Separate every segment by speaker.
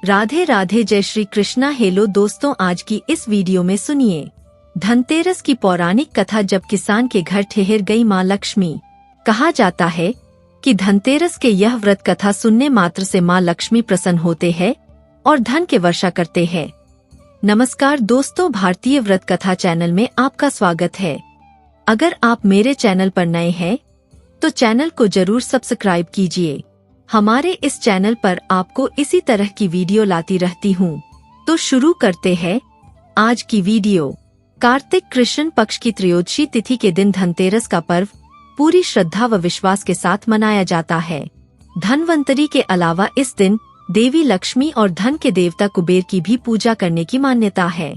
Speaker 1: राधे राधे, जय श्री कृष्णा। हेलो दोस्तों, आज की इस वीडियो में सुनिए धनतेरस की पौराणिक कथा। जब किसान के घर ठहर गई माँ लक्ष्मी। कहा जाता है कि धनतेरस के यह व्रत कथा सुनने मात्र से माँ लक्ष्मी प्रसन्न होते हैं और धन के वर्षा करते हैं। नमस्कार दोस्तों, भारतीय व्रत कथा चैनल में आपका स्वागत है। अगर आप मेरे चैनल पर नए हैं तो चैनल को जरूर सब्सक्राइब कीजिए। हमारे इस चैनल पर आपको इसी तरह की वीडियो लाती रहती हूँ। तो शुरू करते हैं आज की वीडियो। कार्तिक कृष्ण पक्ष की त्रयोदशी तिथि के दिन धनतेरस का पर्व पूरी श्रद्धा व विश्वास के साथ मनाया जाता है। धनवंतरी के अलावा इस दिन देवी लक्ष्मी और धन के देवता कुबेर की भी पूजा करने की मान्यता है।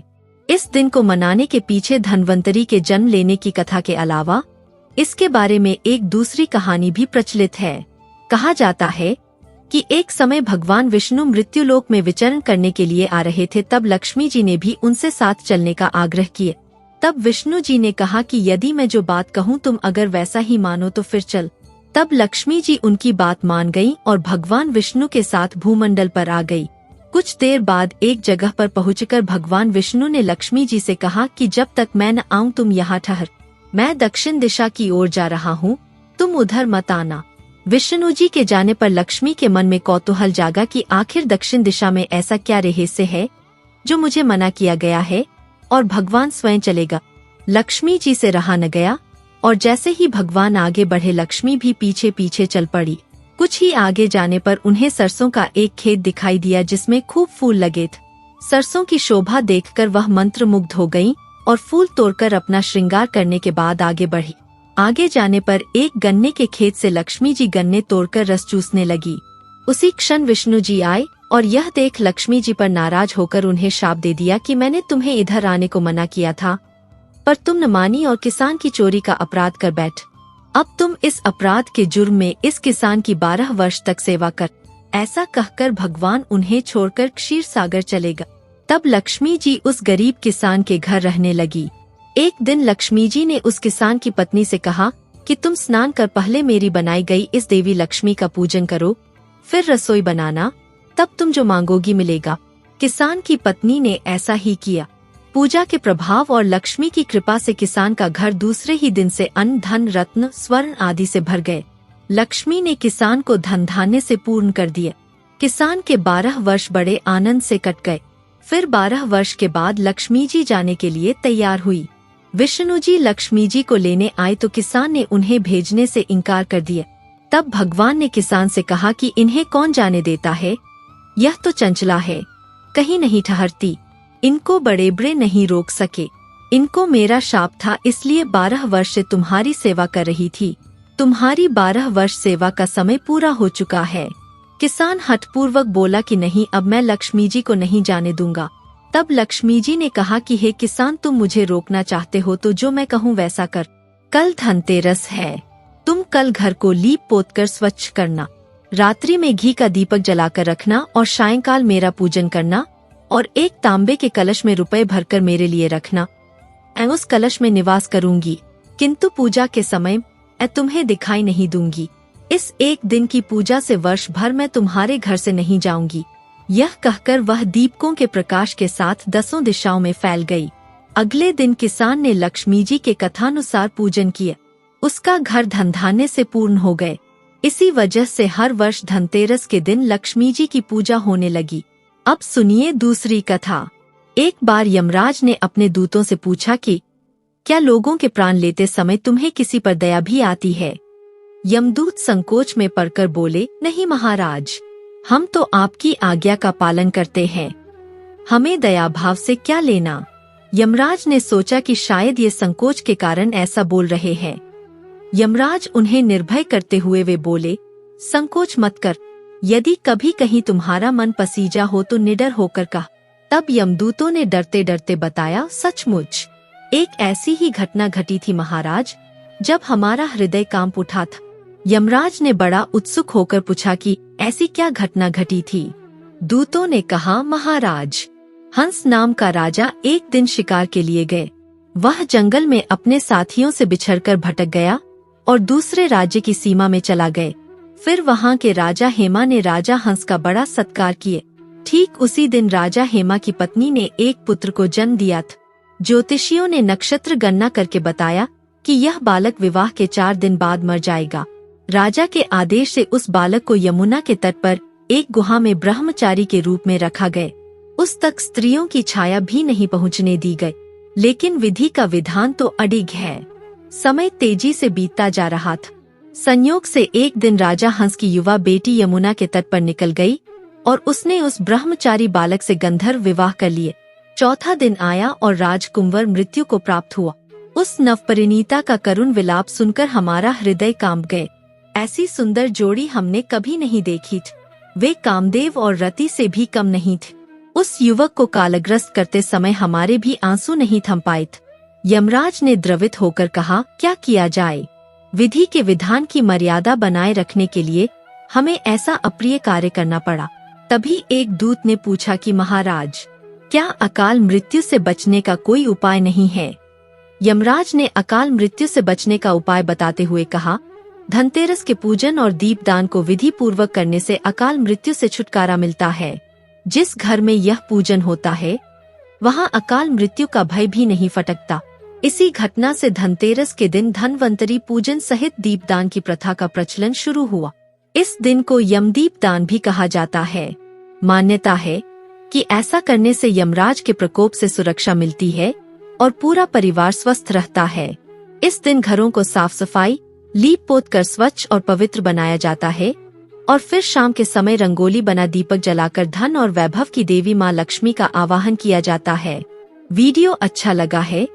Speaker 1: इस दिन को मनाने के पीछे धनवंतरी के जन्म लेने की कथा के अलावा इसके बारे में एक दूसरी कहानी भी प्रचलित है। कहा जाता है कि एक समय भगवान विष्णु मृत्युलोक में विचरण करने के लिए आ रहे थे। तब लक्ष्मी जी ने भी उनसे साथ चलने का आग्रह किया। तब विष्णु जी ने कहा कि यदि मैं जो बात कहूँ तुम अगर वैसा ही मानो तो फिर चल। तब लक्ष्मी जी उनकी बात मान गयी और भगवान विष्णु के साथ भूमंडल पर आ गयी। कुछ देर बाद एक जगह पर पहुंचकर भगवान विष्णु ने लक्ष्मी जी से कहा कि जब तक मैं न आऊं तुम यहाँ ठहर, मैं दक्षिण दिशा की ओर जा रहा हूँ, तुम उधर मत आना। विष्णु जी के जाने पर लक्ष्मी के मन में कौतूहल जागा कि आखिर दक्षिण दिशा में ऐसा क्या रहस्य है जो मुझे मना किया गया है और भगवान स्वयं चलेगा। लक्ष्मी जी से रहा न गया और जैसे ही भगवान आगे बढ़े लक्ष्मी भी पीछे पीछे चल पड़ी। कुछ ही आगे जाने पर उन्हें सरसों का एक खेत दिखाई दिया जिसमें खूब फूल लगे थे। सरसों की शोभा देखकर वह मंत्रमुग्ध हो गयी और फूल तोड़कर अपना श्रृंगार करने के बाद आगे बढ़ी। आगे जाने पर एक गन्ने के खेत से लक्ष्मी जी गन्ने तोड़कर रस चूसने लगी। उसी क्षण विष्णु जी आए और यह देख लक्ष्मी जी पर नाराज होकर उन्हें शाप दे दिया कि मैंने तुम्हें इधर आने को मना किया था, पर तुम न मानी और किसान की चोरी का अपराध कर बैठ। अब तुम इस अपराध के जुर्म में इस किसान की 12 वर्ष तक सेवा कर। ऐसा कहकर भगवान उन्हें छोड़कर क्षीर सागर चलेगा। तब लक्ष्मी जी उस गरीब किसान के घर रहने लगी। एक दिन लक्ष्मी जी ने उस किसान की पत्नी से कहा कि तुम स्नान कर पहले मेरी बनाई गई इस देवी लक्ष्मी का पूजन करो, फिर रसोई बनाना, तब तुम जो मांगोगी मिलेगा। किसान की पत्नी ने ऐसा ही किया। पूजा के प्रभाव और लक्ष्मी की कृपा से किसान का घर दूसरे ही दिन से अन्न, धन, रत्न, स्वर्ण आदि से भर गए। लक्ष्मी ने किसान को धन धान्य से पूर्ण कर दिया। किसान के 12 वर्ष बड़े आनंद से कट गए। फिर 12 वर्ष के बाद लक्ष्मी जी जाने के लिए तैयार हुई। विष्णु जी लक्ष्मी जी को लेने आए तो किसान ने उन्हें भेजने से इनकार कर दिया। तब भगवान ने किसान से कहा कि इन्हें कौन जाने देता है, यह तो चंचला है, कहीं नहीं ठहरती, इनको बड़े बड़े नहीं रोक सके। इनको मेरा शाप था, इसलिए 12 वर्ष से तुम्हारी सेवा कर रही थी। तुम्हारी 12 वर्ष सेवा का समय पूरा हो चुका है। किसान हठपूर्वक बोला कि नहीं, अब मैं लक्ष्मी जी को नहीं जाने दूंगा। तब लक्ष्मी जी ने कहा कि हे किसान, तुम मुझे रोकना चाहते हो तो जो मैं कहूँ वैसा कर। कल धनतेरस है, तुम कल घर को लीप पोत कर स्वच्छ करना, रात्रि में घी का दीपक जलाकर रखना और सायंकाल मेरा पूजन करना और एक तांबे के कलश में रुपए भरकर मेरे लिए रखना। मैं उस कलश में निवास करूंगी, किंतु पूजा के समय मैं तुम्हें दिखाई नहीं दूंगी। इस एक दिन की पूजा से वर्ष भर मैं तुम्हारे घर से नहीं जाऊंगी। यह कहकर वह दीपकों के प्रकाश के साथ 10 दिशाओं में फैल गई। अगले दिन किसान ने लक्ष्मी जी के कथानुसार पूजन किया। उसका घर धन धान्य से पूर्ण हो गए। इसी वजह से हर वर्ष धनतेरस के दिन लक्ष्मी जी की पूजा होने लगी। अब सुनिए दूसरी कथा। एक बार यमराज ने अपने दूतों से पूछा कि क्या लोगों के प्राण लेते समय तुम्हें किसी पर दया भी आती है? यमदूत संकोच में पड़कर बोले, नहीं महाराज, हम तो आपकी आज्ञा का पालन करते हैं, हमें दया भाव से क्या लेना। यमराज ने सोचा कि शायद ये संकोच के कारण ऐसा बोल रहे हैं। यमराज उन्हें निर्भय करते हुए वे बोले, संकोच मत कर, यदि कभी कहीं तुम्हारा मन पसीजा हो तो निडर होकर कह। तब यमदूतों ने डरते डरते बताया, सचमुच एक ऐसी ही घटना घटी थी महाराज, जब हमारा हृदय कांप उठा था। यमराज ने बड़ा उत्सुक होकर पूछा कि ऐसी क्या घटना घटी थी? दूतों ने कहा, महाराज, हंस नाम का राजा एक दिन शिकार के लिए गए। वह जंगल में अपने साथियों से बिछड़कर भटक गया और दूसरे राज्य की सीमा में चला गए। फिर वहाँ के राजा हेमा ने राजा हंस का बड़ा सत्कार किए। ठीक उसी दिन राजा हेमा की पत्नी ने एक पुत्र को जन्म दिया था। ज्योतिषियों ने नक्षत्र गणना करके बताया कि यह बालक विवाह के 4 दिन बाद मर जाएगा। राजा के आदेश से उस बालक को यमुना के तट पर एक गुहा में ब्रह्मचारी के रूप में रखा गया। उस तक स्त्रियों की छाया भी नहीं पहुंचने दी गई। लेकिन विधि का विधान तो अडिग है। समय तेजी से बीतता जा रहा था। संयोग से एक दिन राजा हंस की युवा बेटी यमुना के तट पर निकल गई और उसने उस ब्रह्मचारी बालक से गंधर्व विवाह कर लिए। चौथा दिन आया और राजकुंवर मृत्यु को प्राप्त हुआ। उस नवपरिणीता का करुण विलाप सुनकर हमारा हृदय कांप गए। ऐसी सुंदर जोड़ी हमने कभी नहीं देखी थी। वे कामदेव और रति से भी कम नहीं थे। उस युवक को कालग्रस्त करते समय हमारे भी आंसू नहीं थम पाए थे। यमराज ने द्रवित होकर कहा, क्या किया जाए? विधि के विधान की मर्यादा बनाए रखने के लिए हमें ऐसा अप्रिय कार्य करना पड़ा। तभी एक दूत ने पूछा कि महाराज, क्या अकाल मृत्यु से बचने का कोई उपाय नहीं है? यमराज ने अकाल मृत्यु से बचने का उपाय बताते हुए कहा, धनतेरस के पूजन और दीपदान को विधि पूर्वक करने से अकाल मृत्यु से छुटकारा मिलता है। जिस घर में यह पूजन होता है वहां अकाल मृत्यु का भय भी नहीं फटकता। इसी घटना से धनतेरस के दिन धनवंतरी पूजन सहित दीपदान की प्रथा का प्रचलन शुरू हुआ। इस दिन को यमदीप दान भी कहा जाता है। मान्यता है कि ऐसा करने से यमराज के प्रकोप से सुरक्षा मिलती है और पूरा परिवार स्वस्थ रहता है। इस दिन घरों को साफ सफाई, लीप पोत कर स्वच्छ और पवित्र बनाया जाता है और फिर शाम के समय रंगोली बना दीपक जलाकर धन और वैभव की देवी मां लक्ष्मी का आवाहन किया जाता है। वीडियो अच्छा लगा है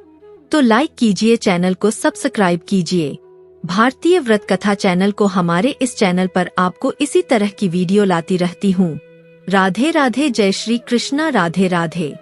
Speaker 1: तो लाइक कीजिए, चैनल को सब्सक्राइब कीजिए। भारतीय व्रत कथा चैनल को हमारे इस चैनल पर आपको इसी तरह की वीडियो लाती रहती हूँ। राधे राधे। जय श्री कृष्णा। राधे राधे।